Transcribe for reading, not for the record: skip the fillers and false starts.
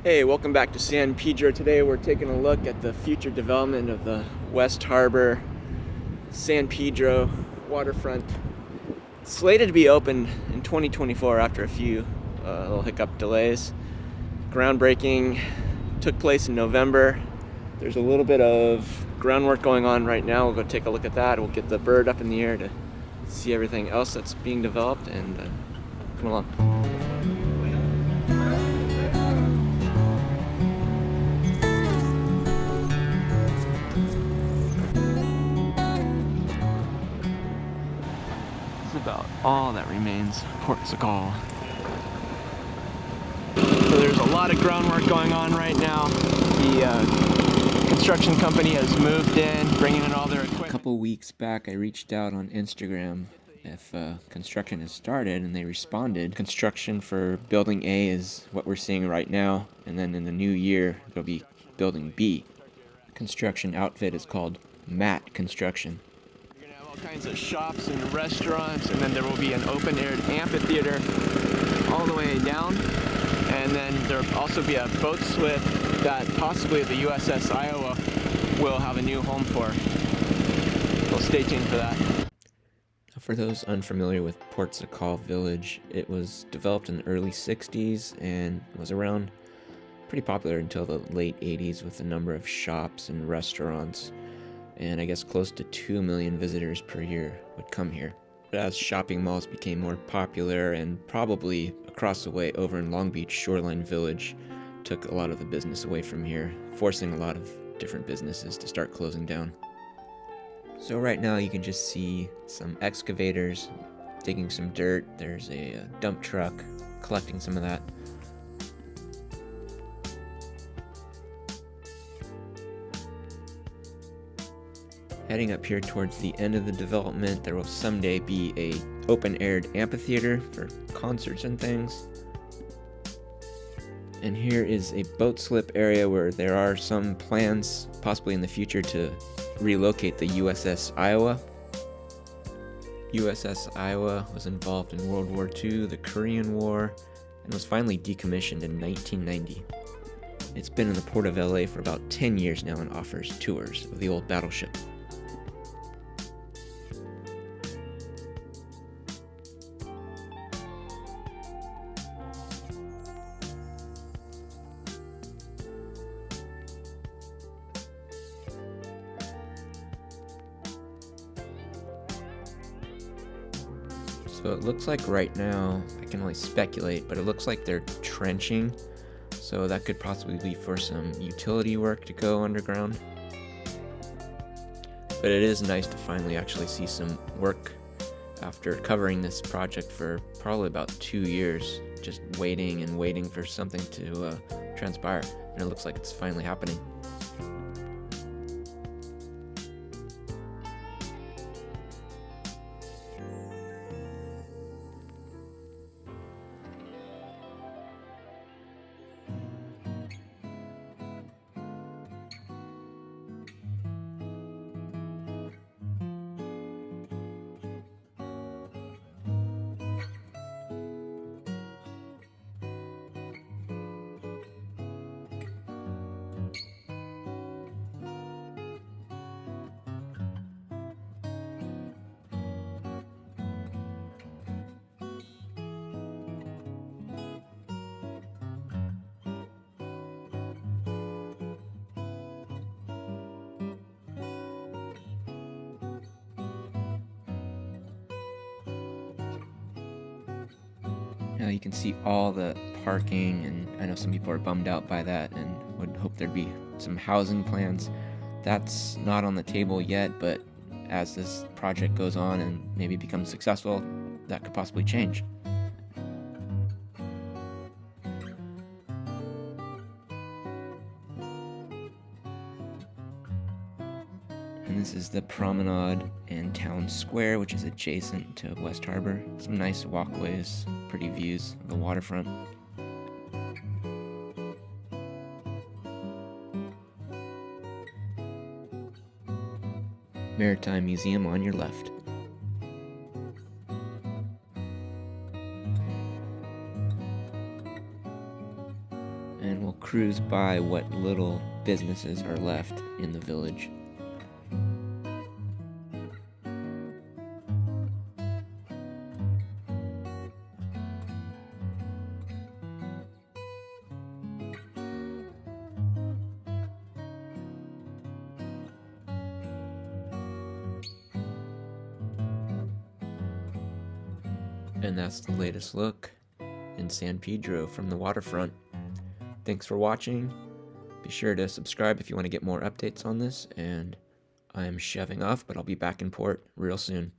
Hey, welcome back to San Pedro. Today we're taking a look at the future development of the West Harbor San Pedro waterfront. It's slated to be open in 2024 after a few little hiccup delays. Groundbreaking took place in November. There's a little bit of groundwork going on right now. We'll go take a look at that. We'll get the bird up in the air to see everything else that's being developed, and come along. This is about all that remains of Port Sakal. So there's a lot of groundwork going on right now. The construction company has moved in, bringing in all their equipment. A couple weeks back, I reached out on Instagram if construction has started, and they responded. Construction for Building A is what we're seeing right now, and then in the new year, there'll be Building B. Construction outfit is called Matt Construction. You're gonna have all kinds of shops and restaurants, and then there will be an open-air amphitheater all the way down. And then there'll also be a boat slip that possibly the USS Iowa will have a new home for. So stay tuned for that. For those unfamiliar with Port Sakal Village, it was developed in the early 60s and was around pretty popular until the late 80s with a number of shops and restaurants. And I guess close to 2 million visitors per year would come here. But as shopping malls became more popular, and probably across the way over in Long Beach, Shoreline Village took a lot of the business away from here, forcing a lot of different businesses to start closing down. So right now you can just see some excavators digging some dirt. There's a dump truck collecting some of that. Heading up here towards the end of the development, there will someday be a open-aired amphitheater for concerts and things. And here is a boat slip area where there are some plans, possibly in the future, to relocate the USS Iowa. USS Iowa was involved in World War II, the Korean War, and was finally decommissioned in 1990. It's been in the Port of LA for about 10 years now and offers tours of the old battleship. So it looks like right now, I can only speculate, but it looks like they're trenching. So that could possibly be for some utility work to go underground. But it is nice to finally actually see some work after covering this project for probably about 2 years, just waiting and waiting for something to transpire. And it looks like it's finally happening. Now you can see all the parking, and I know some people are bummed out by that and would hope there'd be some housing plans. That's not on the table yet, but as this project goes on and maybe becomes successful, that could possibly change. And this is the promenade and town square, which is adjacent to West Harbor. Some nice walkways, pretty views of the waterfront. Maritime Museum on your left. and we'll cruise by what little businesses are left in the village. And that's the latest look in San Pedro from the waterfront. Thanks for watching. Be sure to subscribe if you want to get more updates on this, and I'm shoving off, but I'll be back in port real soon.